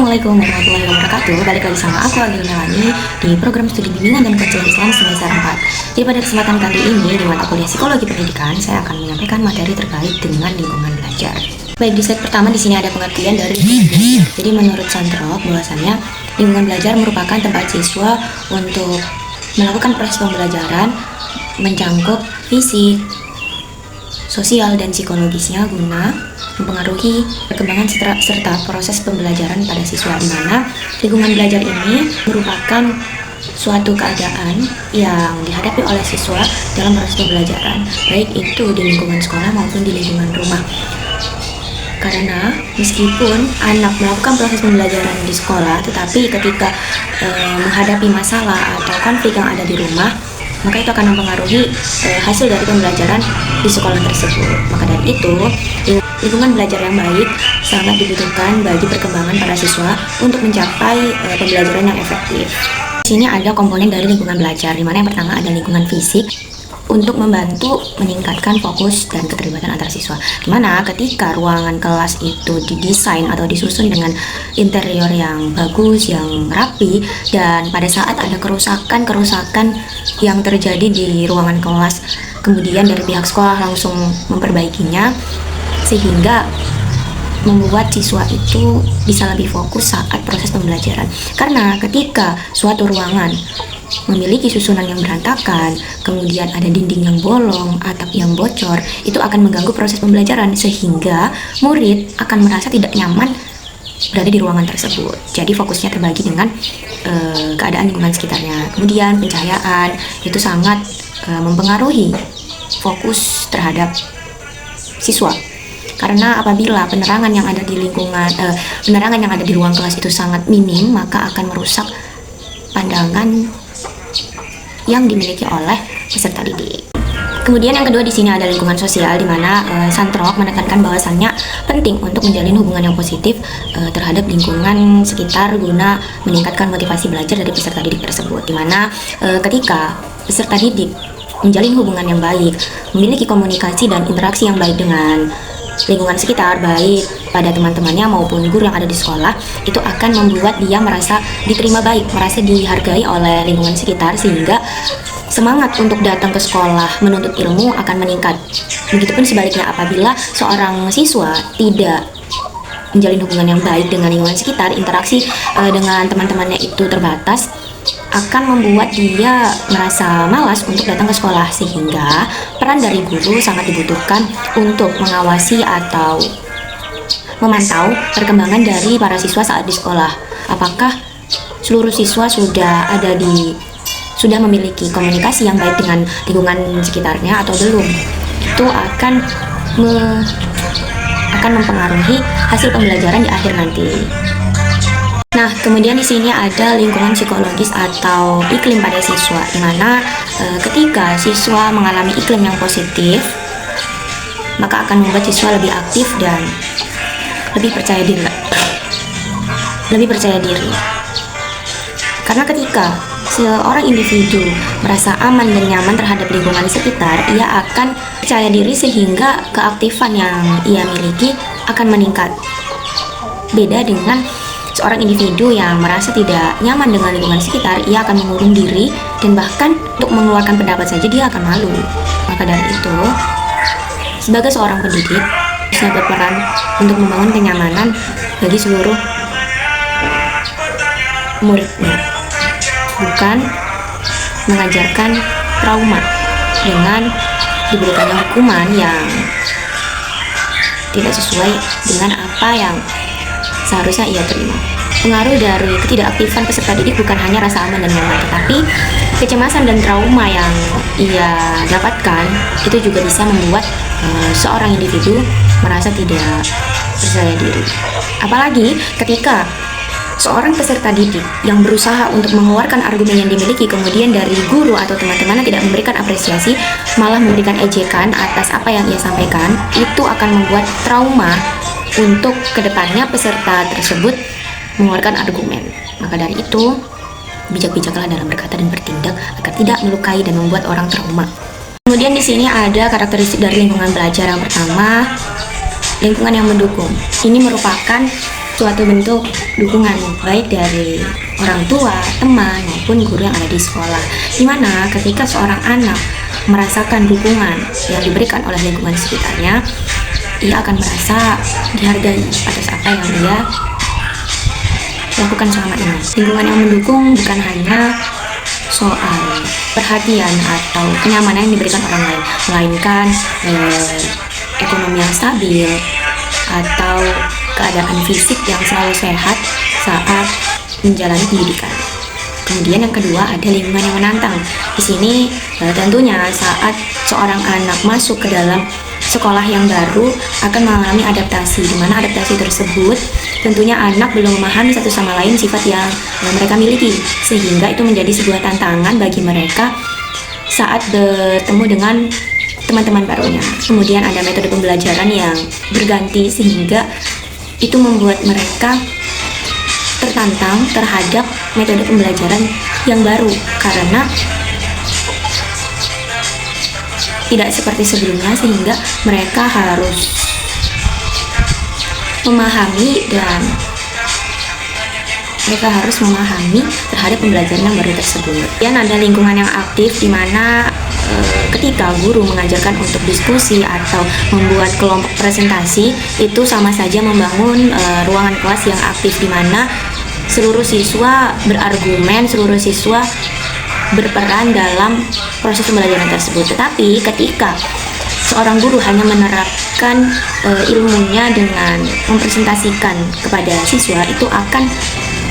Assalamualaikum warahmatullahi wabarakatuh. Balik lagi sama aku Agil Melani di program studi bimbingan dan coaching Islam semester 4. Jadi pada kesempatan kali ini di mata kuliah psikologi pendidikan, saya akan menyampaikan materi terkait dengan lingkungan belajar. Baik, di slide pertama di sini ada pengertian dari lingkungan belajar. Jadi menurut Sandrock bahwasannya lingkungan belajar merupakan tempat siswa untuk melakukan proses pembelajaran mencakup fisik, sosial dan psikologisnya guna mempengaruhi perkembangan serta proses pembelajaran pada siswa, di mana lingkungan belajar ini merupakan suatu keadaan yang dihadapi oleh siswa dalam proses pembelajaran, baik itu di lingkungan sekolah maupun di lingkungan rumah. Karena meskipun anak melakukan proses pembelajaran di sekolah, tetapi ketika menghadapi masalah atau konflik yang ada di rumah, maka itu akan mempengaruhi hasil dari pembelajaran di sekolah tersebut. Maka dari itu, lingkungan belajar yang baik sangat dibutuhkan bagi perkembangan para siswa untuk mencapai pembelajaran yang efektif. Di sini ada komponen dari lingkungan belajar, di mana yang pertama ada lingkungan fisik untuk membantu meningkatkan fokus dan keterlibatan antar siswa. Dimana ketika ruangan kelas itu didesain atau disusun dengan interior yang bagus, yang rapi, dan pada saat ada kerusakan yang terjadi di ruangan kelas, kemudian dari pihak sekolah langsung memperbaikinya, sehingga membuat siswa itu bisa lebih fokus saat proses pembelajaran. Karena ketika suatu ruangan memiliki susunan yang berantakan, kemudian ada dinding yang bolong, atap yang bocor, itu akan mengganggu proses pembelajaran, sehingga murid akan merasa tidak nyaman berada di ruangan tersebut. Jadi fokusnya terbagi dengan keadaan lingkungan sekitarnya. Kemudian pencahayaan itu sangat mempengaruhi fokus terhadap siswa. Karena apabila penerangan yang ada di ruang kelas itu sangat minim, maka akan merusak pandangan yang dimiliki oleh peserta didik. Kemudian yang kedua di sini ada lingkungan sosial, di mana Sandrock menekankan bahwasannya penting untuk menjalin hubungan yang positif terhadap lingkungan sekitar guna meningkatkan motivasi belajar dari peserta didik tersebut. Di mana ketika peserta didik menjalin hubungan yang baik, memiliki komunikasi dan interaksi yang baik dengan lingkungan sekitar, baik pada teman-temannya maupun guru yang ada di sekolah, itu akan membuat dia merasa diterima baik, merasa dihargai oleh lingkungan sekitar, sehingga semangat untuk datang ke sekolah menuntut ilmu akan meningkat. Begitupun sebaliknya, apabila seorang siswa tidak menjalin hubungan yang baik dengan lingkungan sekitar, interaksi dengan teman-temannya itu terbatas, akan membuat dia merasa malas untuk datang ke sekolah, sehingga peran dari guru sangat dibutuhkan untuk mengawasi atau memantau perkembangan dari para siswa saat di sekolah. Apakah seluruh siswa sudah memiliki komunikasi yang baik dengan lingkungan sekitarnya atau belum? Itu akan mempengaruhi hasil pembelajaran di akhir nanti. Nah, kemudian di sini ada lingkungan psikologis atau iklim pada siswa, di mana ketika siswa mengalami iklim yang positif, maka akan membuat siswa lebih aktif dan lebih percaya diri. Karena ketika seorang individu merasa aman dan nyaman terhadap lingkungan sekitar, ia akan percaya diri sehingga keaktifan yang ia miliki akan meningkat. Beda dengan seorang individu yang merasa tidak nyaman dengan lingkungan sekitar, ia akan mengurung diri dan bahkan untuk mengeluarkan pendapat saja dia akan malu. Maka dari itu, sebagai seorang pendidik, bisa berperan untuk membangun kenyamanan bagi seluruh muridnya, bukan mengajarkan trauma dengan diberikannya hukuman yang tidak sesuai dengan apa yang seharusnya ia terima. Pengaruh dari ketidakaktifan peserta didik bukan hanya rasa aman dan nyaman, tetapi kecemasan dan trauma yang ia dapatkan itu juga bisa membuat seorang individu merasa tidak percaya diri. Apalagi ketika seorang peserta didik yang berusaha untuk mengeluarkan argumen yang dimiliki, kemudian dari guru atau teman-temannya tidak memberikan apresiasi, malah memberikan ejekan atas apa yang ia sampaikan, itu akan membuat trauma untuk kedepannya peserta tersebut mengeluarkan argumen. Maka dari itu, bijak-bijaklah dalam berkata dan bertindak agar tidak melukai dan membuat orang trauma. Kemudian di sini ada karakteristik dari lingkungan belajar. Yang pertama, lingkungan yang mendukung. Ini merupakan suatu bentuk dukungan baik dari orang tua, teman, maupun guru yang ada di sekolah. Dimana ketika seorang anak merasakan dukungan yang diberikan oleh lingkungan sekitarnya, ia akan merasa dihargai atas apa yang dia lakukan selama ini. Lingkungan yang mendukung bukan hanya soal perhatian atau kenyamanan yang diberikan orang lain, melainkan ekonomi yang stabil atau keadaan fisik yang selalu sehat saat menjalani pendidikan. Kemudian yang kedua ada lingkungan yang menantang. Di sini tentunya saat seorang anak masuk ke dalam sekolah yang baru akan mengalami adaptasi, di mana adaptasi tersebut tentunya anak belum memahami satu sama lain sifat yang mereka miliki, sehingga itu menjadi sebuah tantangan bagi mereka saat bertemu dengan teman-teman barunya. Kemudian ada metode pembelajaran yang berganti, sehingga itu membuat mereka tertantang terhadap metode pembelajaran yang baru, karena tidak seperti sebelumnya, sehingga mereka harus memahami terhadap pembelajaran yang baru tersebut. Dan ada lingkungan yang aktif, di mana ketika guru mengajarkan untuk diskusi atau membuat kelompok presentasi, itu sama saja membangun ruangan kelas yang aktif, di mana seluruh siswa berargumen, seluruh siswa berperan dalam proses pembelajaran tersebut. Tetapi ketika seorang guru hanya menerapkan ilmunya dengan mempresentasikan kepada siswa, itu akan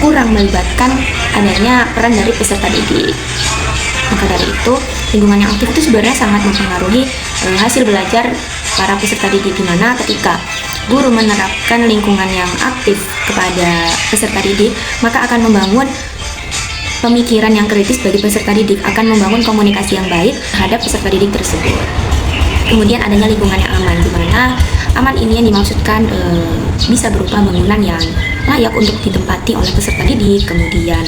kurang melibatkan adanya peran dari peserta didik. Maka dari itu, lingkungan yang aktif itu sebenarnya sangat mempengaruhi hasil belajar para peserta didik, di mana ketika guru menerapkan lingkungan yang aktif kepada peserta didik, maka akan membangun pemikiran yang kritis bagi peserta didik, akan membangun komunikasi yang baik terhadap peserta didik tersebut. Kemudian adanya lingkungan yang aman, di mana aman ini yang dimaksudkan bisa berupa bangunan yang layak untuk ditempati oleh peserta didik, kemudian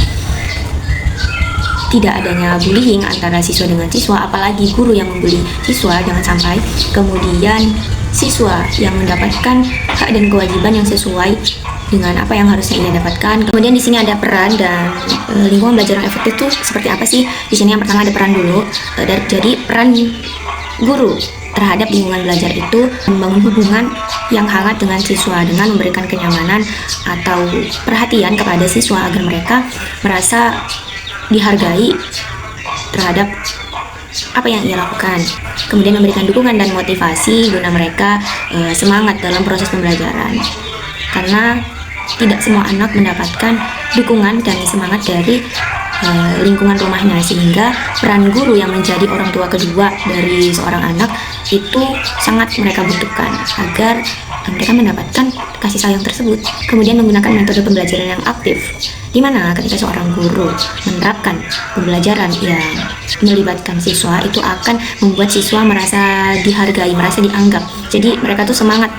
tidak adanya bullying antara siswa dengan siswa, apalagi guru yang membuli siswa, jangan sampai. Kemudian siswa yang mendapatkan hak dan kewajiban yang sesuai dengan apa yang harusnya ia dapatkan. Kemudian di sini ada peran dan lingkungan belajar yang efektif itu seperti apa sih? Di sini yang pertama ada peran dulu. Jadi peran guru terhadap lingkungan belajar itu membangun hubungan yang hangat dengan siswa dengan memberikan kenyamanan atau perhatian kepada siswa agar mereka merasa dihargai terhadap apa yang ia lakukan. Kemudian memberikan dukungan dan motivasi guna mereka semangat dalam proses pembelajaran, karena tidak semua anak mendapatkan dukungan dan semangat dari lingkungan rumahnya, sehingga peran guru yang menjadi orang tua kedua dari seorang anak itu sangat mereka butuhkan agar mereka mendapatkan kasih sayang tersebut. Kemudian menggunakan metode pembelajaran yang aktif, di mana ketika seorang guru menerapkan pembelajaran yang melibatkan siswa, itu akan membuat siswa merasa dihargai, merasa dianggap. Jadi mereka tuh semangat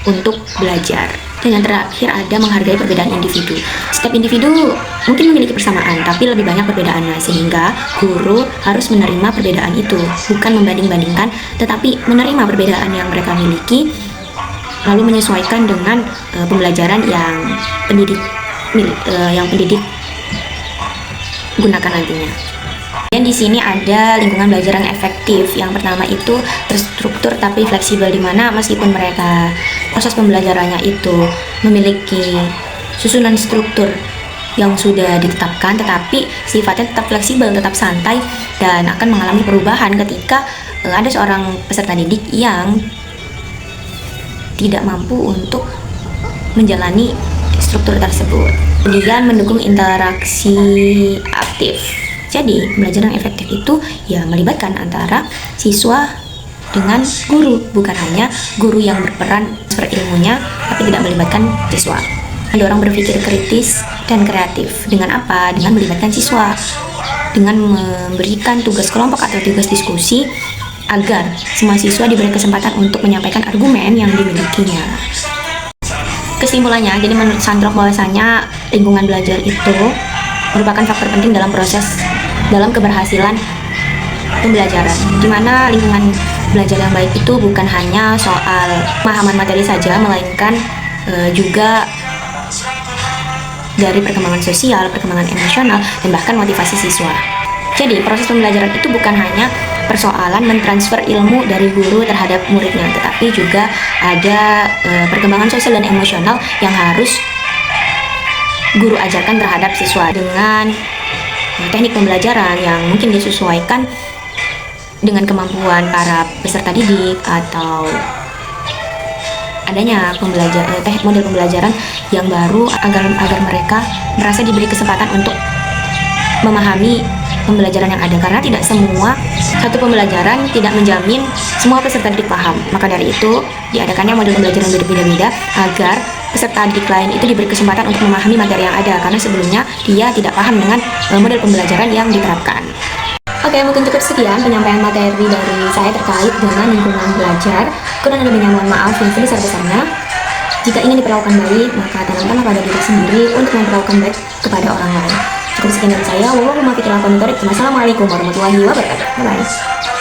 untuk belajar. Dan yang terakhir ada menghargai perbedaan individu. Setiap individu mungkin memiliki persamaan, tapi lebih banyak perbedaannya, sehingga guru harus menerima perbedaan itu, bukan membanding-bandingkan, tetapi menerima perbedaan yang mereka miliki, lalu menyesuaikan dengan pembelajaran yang pendidik gunakan nantinya. Dan di sini ada lingkungan belajar yang efektif. Yang pertama itu terstruktur tapi fleksibel, di mana meskipun mereka proses pembelajarannya itu memiliki susunan struktur yang sudah ditetapkan, tetapi sifatnya tetap fleksibel, tetap santai, dan akan mengalami perubahan ketika ada seorang peserta didik yang tidak mampu untuk menjalani struktur tersebut. Kemudian mendukung interaksi aktif. Jadi pembelajaran efektif itu ya melibatkan antara siswa dengan guru, bukan hanya guru yang berperan seperti ilmunya tapi tidak melibatkan siswa. Mendorong berpikir kritis dan kreatif. Dengan apa? Dengan melibatkan siswa, dengan memberikan tugas kelompok atau tugas diskusi agar semua siswa diberi kesempatan untuk menyampaikan argumen yang dimilikinya. Kesimpulannya, jadi menurut Sandrock bahwasanya lingkungan belajar itu merupakan faktor penting dalam keberhasilan pembelajaran, di mana lingkungan belajar yang baik itu bukan hanya soal pemahaman materi saja, melainkan juga dari perkembangan sosial, perkembangan emosional, dan bahkan motivasi siswa. Jadi, proses pembelajaran itu bukan hanya persoalan mentransfer ilmu dari guru terhadap muridnya, tetapi juga ada perkembangan sosial dan emosional yang harus guru ajarkan terhadap siswa dengan teknik pembelajaran yang mungkin disesuaikan dengan kemampuan para peserta didik atau adanya model pembelajaran yang baru agar mereka merasa diberi kesempatan untuk memahami pembelajaran yang ada, karena tidak semua satu pembelajaran tidak menjamin semua peserta didik paham. Maka dari itu diadakannya model pembelajaran berbeda-beda agar peserta didik lain itu diberi kesempatan untuk memahami materi yang ada, karena sebelumnya dia tidak paham dengan model pembelajaran yang diterapkan. Oke, mungkin cukup sekian penyampaian materi dari saya terkait dengan lingkungan belajar. Kurang lebihnya mohon maaf yang sebesar-besarnya. Jika ingin diperlakukan baik, maka tanamkanlah pada diri sendiri untuk memperlakukan baik kepada orang lain. Cukup sekian dari saya. Wassalamualaikum warahmatullahi wabarakatuh. Bye-bye.